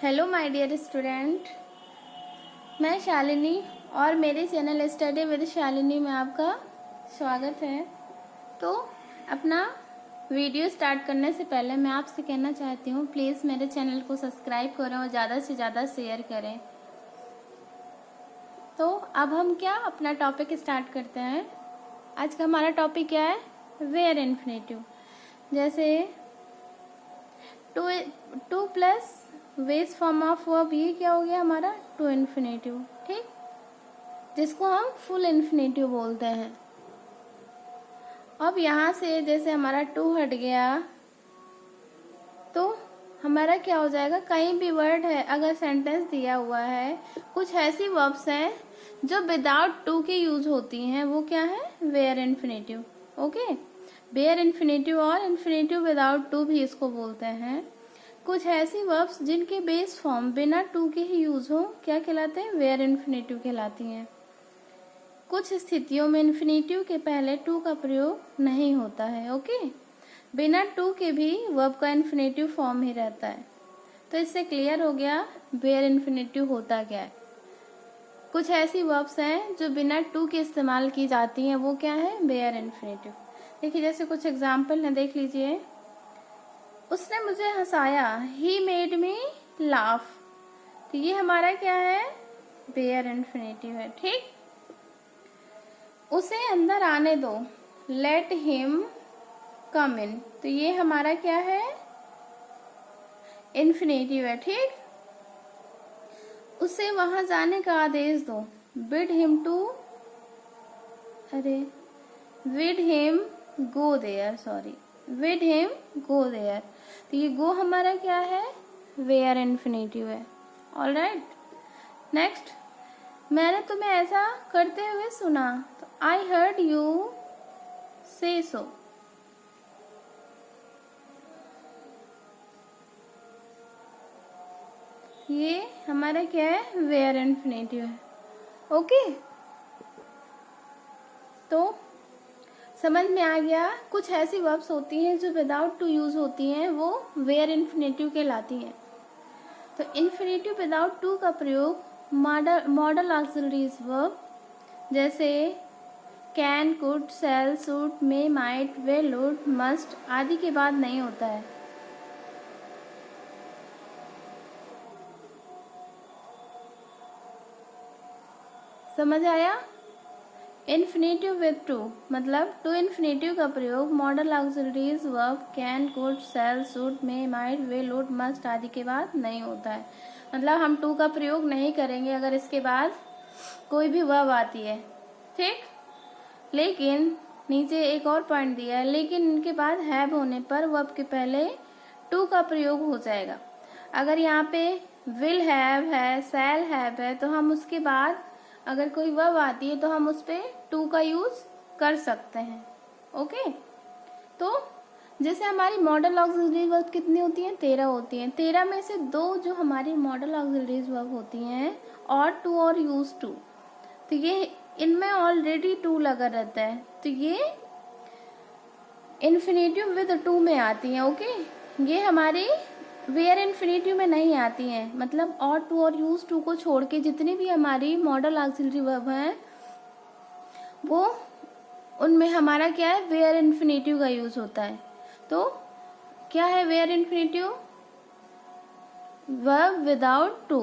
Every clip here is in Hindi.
हेलो माय डियर स्टूडेंट, मैं शालिनी और मेरे चैनल स्टडी विद शालिनी में आपका स्वागत है। तो अपना वीडियो स्टार्ट करने से पहले मैं आपसे कहना चाहती हूँ, प्लीज़ मेरे चैनल को सब्सक्राइब करें और ज़्यादा से ज़्यादा शेयर करें। तो अब हम क्या अपना टॉपिक स्टार्ट करते हैं। आज का हमारा टॉपिक क्या है? Bare infinitive. जैसे to plus base form of verb, ये क्या हो गया हमारा? टू इन्फिनेटिव, ठीक, जिसको हम फुल इन्फिनेटिव बोलते हैं। अब यहाँ से जैसे हमारा टू हट गया तो हमारा क्या हो जाएगा? कहीं भी वर्ड है, अगर सेंटेंस दिया हुआ है, कुछ ऐसी वर्ब्स हैं जो विदाउट टू के यूज होती हैं, वो क्या है? Bare infinitive. Okay, bare infinitive और इन्फिनेटिव विदाउट टू भी इसको बोलते हैं। कुछ ऐसी वर्ब्स जिनके बेस फॉर्म बिना टू के ही यूज हो, क्या कहलाते हैं? वेयर इन्फिनेटिव कहलाती हैं। कुछ स्थितियों में इन्फिनेटिव के पहले टू का प्रयोग नहीं होता है। ओके, बिना टू के भी वर्ब का इन्फिनेटिव फॉर्म ही रहता है। तो इससे क्लियर हो गया वेयर इन्फिनेटिव होता क्या है। कुछ ऐसी वर्ब्स हैं जो बिना टू के इस्तेमाल की जाती हैं, वो क्या है? Bare infinitive. देखिए, जैसे कुछ एग्जाम्पल हैं, देख लीजिए। उसने मुझे हंसाया, ही मेड मी लाफ। तो ये हमारा क्या है? वेयर इन्फिनेटिव है, ठीक। उसे अंदर आने दो, लेट हिम कम इन। तो ये हमारा क्या है? इन्फिनेटिव है, ठीक। उसे वहां जाने का आदेश दो, bid him to, bid him go there, bid him go there. तो ये गो हमारा क्या है? वेयर इन्फिनेटिव है। ऑलराइट, नेक्स्ट, मैंने तुम्हें ऐसा करते हुए सुना, तो आई हर्ड यू से सो। ये हमारा क्या है? वेयर इन्फिनेटिव है। ओके, तो समझ में आ गया। कुछ ऐसी वर्ब्स होती हैं जो विदाउट टू यूज होती हैं, वो वेयर इन्फिनेटिव कहलाती हैं। तो इन्फिनेटिव विदाउट टू का प्रयोग मॉडल ऑक्सिलरीज वर्ब जैसे can, could, shall, should, may, might, will, would, must आदि के बाद नहीं होता है। समझ आया? इन्फिनेटिव विद टू मतलब टू इन्फिनेटिव का प्रयोग modal auxiliaries verb can, could, shall, should, may, might, will, would, must आदि के बाद नहीं होता है। मतलब हम टू का प्रयोग नहीं करेंगे अगर इसके बाद कोई भी वर्ब आती है, ठीक। लेकिन नीचे एक और पॉइंट दिया है, लेकिन इनके बाद हैव होने पर वर्ब के पहले टू का प्रयोग हो जाएगा। अगर यहाँ पे विल हैव है, शैल हैव है, तो हम उसके बाद अगर कोई वर्ब आती है तो हम उस पर टू का यूज कर सकते हैं। ओके, तो जैसे हमारी मॉडल ऑक्सिलरी वर्ब कितनी होती हैं? 13 होती हैं। 13 में से दो जो हमारी मॉडल ऑक्सिलरी वर्ब होती हैं, और टू और यूज टू, तो ये इनमें ऑलरेडी टू लगा रहता है, तो ये इन्फिनेटिव विद टू में आती हैं। ओके, ये हमारी वेयर इन्फिनेटिव में नहीं आती हैं। मतलब और टू और यूज टू को छोड़ के जितनी भी हमारी मॉडल ऑक्सिलरी वर्ब हैं, वो उनमें हमारा क्या है? वेयर इन्फिनेटिव का यूज होता है। तो क्या है bare infinitive? Verb without to,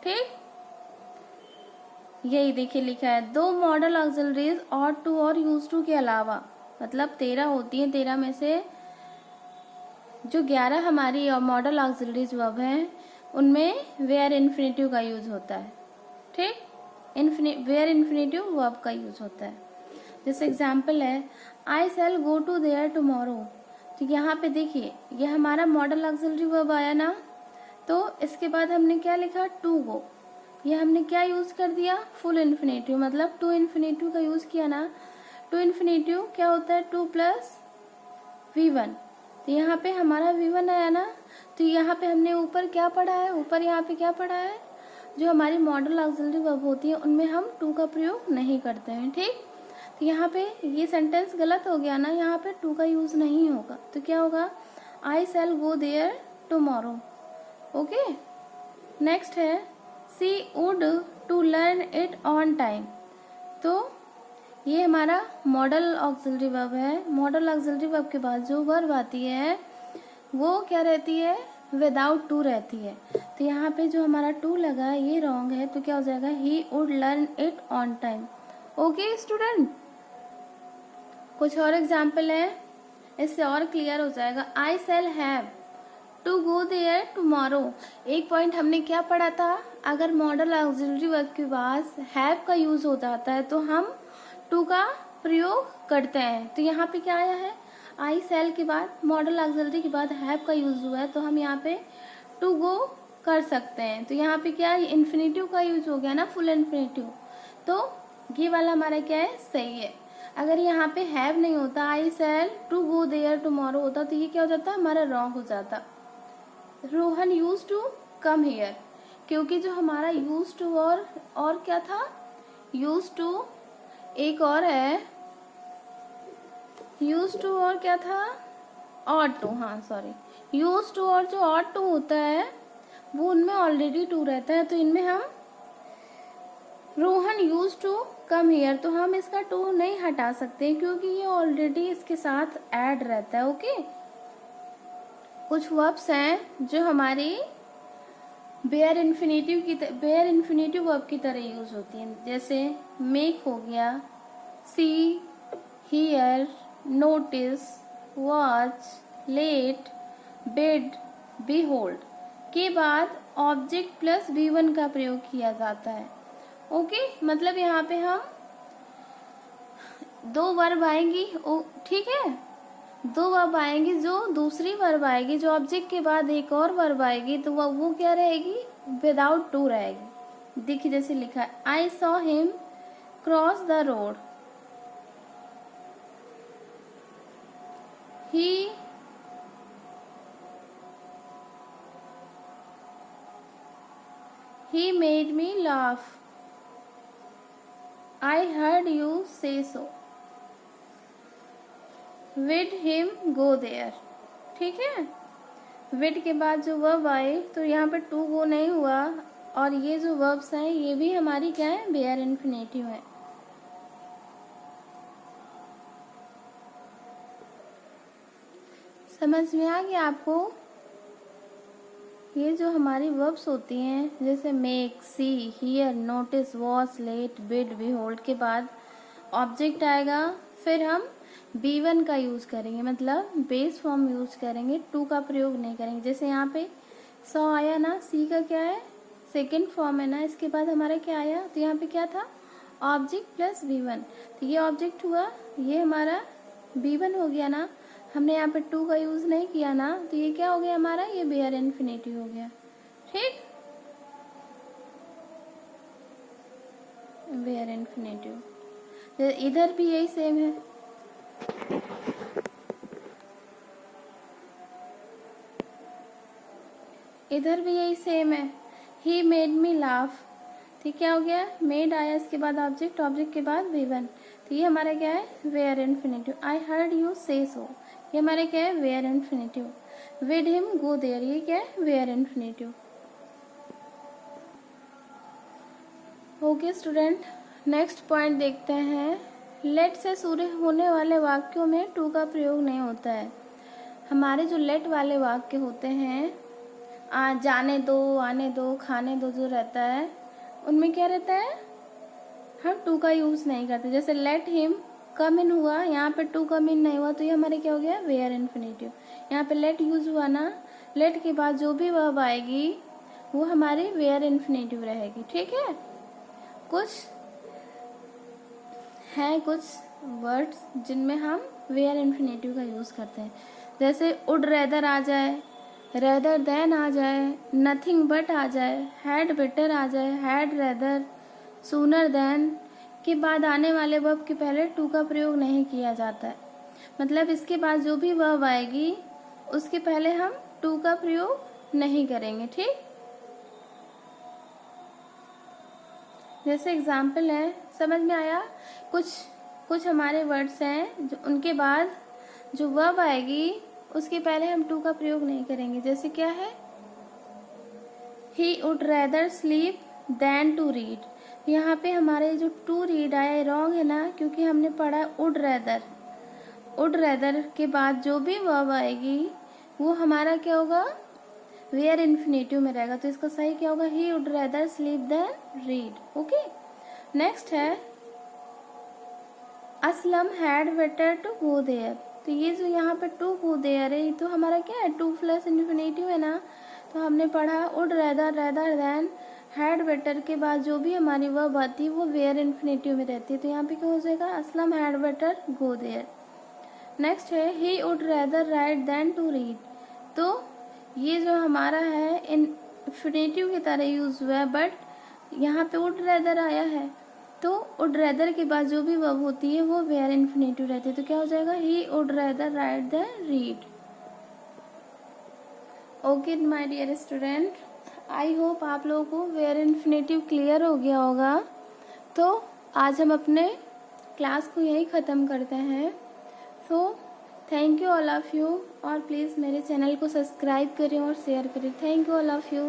ठीक। यही देखिए लिखा है, दो मॉडल ऑक्सिलरीज और टू और यूज टू के अलावा, मतलब 13 होती हैं। 13 में से जो 11 हमारी मॉडल ऑक्सिलरीज वर्ब हैं, उनमें वेयर इन्फिनेटिव का यूज होता है, ठीक। वेयर इन्फिनेटिव वर्ब का यूज होता है। जैसे एग्जाम्पल है, आई shall go to their tomorrow. तो यहाँ पे देखिए, ये हमारा मॉडल ऑक्सिलरी वर्ब आया ना, तो इसके बाद हमने क्या लिखा? To go. ये हमने क्या यूज कर दिया? फुल इन्फिनेटिव, मतलब टू इन्फिनेटिव का यूज किया ना। टू इन्फिनेटिव क्या होता है? To plus V1। तो यहाँ पे हमारा V1 आया ना, तो यहाँ पे हमने ऊपर क्या पढ़ा है? ऊपर यहाँ पे क्या पढ़ा है? जो हमारी मॉडल ऑक्सिलरी वर्ब होती है उनमें हम टू का प्रयोग नहीं करते हैं, ठीक। तो यहाँ पे ये सेंटेंस गलत हो गया ना, यहाँ पे टू का यूज नहीं होगा। तो क्या होगा? I shall go there tomorrow. Okay, next है she would to learn it on time. तो ये हमारा मॉडल ऑक्सिलरी वर्ब है। मॉडल ऑक्सिलरी वर्ब के बाद जो वर्ब आती है वो क्या रहती है, विदाउट टू रहती है। तो यहाँ पे जो हमारा टू लगा है ये रॉन्ग है, तो क्या हो जाएगा, he would learn it on time. Okay student, कुछ और एग्जाम्पल है, इससे और क्लियर हो जाएगा। I shall have to go there tomorrow. एक पॉइंट हमने क्या पढ़ा था, अगर मॉडल ऑक्सिलरी वर्ब के बाद हैव का यूज हो जाता है तो हम टू का प्रयोग करते हैं। तो यहाँ पे क्या आया है, आई शैल के बाद मॉडल ऑक्सिलरी के बाद हैव का यूज हुआ है, तो हम यहाँ पे टू गो कर सकते हैं। तो यहाँ पे क्या इन्फिनेटिव का यूज हो गया ना, फुल इन्फिनेटिव। तो ये वाला हमारा क्या है, सही है। अगर यहाँ पे हैव नहीं होता, आई शैल टू गो देयर टुमारो होता, तो ये क्या हो जाता, हमारा रॉन्ग हो जाता। Rohan use to come here, क्योंकि जो हमारा यूज टू और क्या था, यूज टू एक और है, यूज टू और क्या था, और टू, हाँ सॉरी, यूज टू और जो और टू होता है वो उनमें ऑलरेडी टू रहता है। तो इनमें हम Rohan use to come here, तो हम इसका टू नहीं हटा सकते क्योंकि ये ऑलरेडी इसके साथ ऐड रहता है। ओके, कुछ वर्ब्स हैं जो हमारी बेयर इन्फिनेटिव वर्ब की तरह यूज होती हैं, जैसे मेक हो गया, see, hear, notice, watch, let, bid, behold के बाद ऑब्जेक्ट प्लस V1 का प्रयोग किया जाता है। ओके, मतलब यहाँ पे हम दो वर्ब आएंगी, ठीक है, दो वर्ब आएंगी, जो दूसरी वर्ब आएगी, जो ऑब्जेक्ट के बाद एक और वर्ब आएगी, तो वो क्या रहेगी, विदाउट टू रहेगी। देखिए जैसे लिखा है, I saw him cross the road, he made me laugh, I heard you say so, with him go there। ठीक है, विद के बाद जो वर्ब आए तो यहाँ पे टू गो नहीं हुआ, और ये जो वर्ब्स हैं ये भी हमारी क्या है, बेयर इन्फिनेटिव है। समझ में आ गया आपको? ये जो हमारी वर्ब्स होती हैं जैसे make, see, hear, notice, watch, let, bid, behold के बाद ऑब्जेक्ट आएगा, फिर हम B1 का यूज करेंगे, मतलब बेस फॉर्म यूज करेंगे, टू का प्रयोग नहीं करेंगे। जैसे यहाँ पे सॉ आया ना, सी का क्या है, सेकेंड फॉर्म है ना, इसके बाद हमारा क्या आया, तो यहाँ पे क्या था, ऑब्जेक्ट प्लस B1, तो ये ऑब्जेक्ट हुआ, ये हमारा B1 हो गया ना, हमने यहाँ पे टू का यूज नहीं किया ना, तो ये क्या हो गया हमारा, ये बेयर इन्फिनेटिव हो गया। ठीक, बेयर इन्फिनेटिव। इधर भी यही सेम है, इधर भी यही सेम है, ही मेड मी लाफ, ठीक, क्या हो गया, मेड आया, इसके बाद ऑब्जेक्ट, ऑब्जेक्ट के बाद V1, तो ये हमारा क्या है, bare infinitive. I heard you say so, ये हमारे क्या है, bare infinitive. Bid him go there, ये क्या है, bare infinitive. Okay student, next point देखते हैं। लेट से शुरू होने वाले वाक्यों में टू का प्रयोग नहीं होता है। हमारे जो लेट वाले वाक्य होते हैं, जाने दो, आने दो, खाने दो, जो रहता है उनमें क्या रहता है, हम टू का यूज नहीं करते। जैसे लेट हिम कम इन हुआ, यहाँ पे टू कम इन नहीं हुआ, तो ये हमारे क्या हो गया, वेयर इन्फिनेटिव। यहाँ पे लेट यूज हुआ ना, लेट के बाद जो भी वर्ब आएगी वो हमारी वेयर इन्फिनेटिव रहेगी। ठीक है, कुछ वर्ड्स जिनमें हम वेयर इन्फिनेटिव का यूज करते हैं, जैसे वुड रेदर आ जाए, रेदर देन आ जाए, नथिंग बट आ जाए, हैड बेटर आ जाए, हैड रेदर, सूनर देन के बाद आने वाले वर्ब के पहले टू का प्रयोग नहीं किया जाता है। मतलब इसके बाद जो भी वर्ब आएगी उसके पहले हम टू का प्रयोग नहीं करेंगे। ठीक, जैसे एग्जाम्पल है, समझ में आया? कुछ हमारे वर्ड्स हैं जो उनके बाद जो वर्ब आएगी उसके पहले हम टू का प्रयोग नहीं करेंगे। जैसे क्या है, he would rather sleep than to read. यहाँ पे हमारे जो टू रीड आया रॉन्ग है ना, क्योंकि हमने पढ़ा वुड रेदर। वुड रेदर के बाद जो भी वर्ब आएगी वो हमारा क्या होगा, वेयर इन्फिनेटिव में रहेगा। तो इसका सही क्या होगा, he would rather sleep than read. Okay, next है Aslam had better to go there. तो ये जो यहाँ पे टू गो देयर है, ये तो हमारा क्या है, टू प्लस इन्फिनेटिव है ना। तो हमने पढ़ा would rather rather than had better के बाद जो भी हमारी वर्ब आती है वो वेयर इन्फिनेटिव में रहती है। तो यहाँ पे क्या हो जाएगा, Aslam had better go there. Next है he would rather write than to read. तो ये जो हमारा है इन्फिनेटिव की तरह यूज हुआ है, बट यहाँ पे वुड रेदर आया है। तो वुड रेदर के बाद जो भी वर्ब होती है वो वेयर इन्फिनेटिव रहती है। तो क्या हो जाएगा, he would rather write than read. Okay my dear student, I hope आप लोगों को वेयर इन्फिनेटिव क्लियर हो गया होगा। तो आज हम अपने क्लास को यही ख़त्म करते हैं। So thank you all of you, और प्लीज़ मेरे चैनल को सब्सक्राइब करें और शेयर करें। Thank you all of you.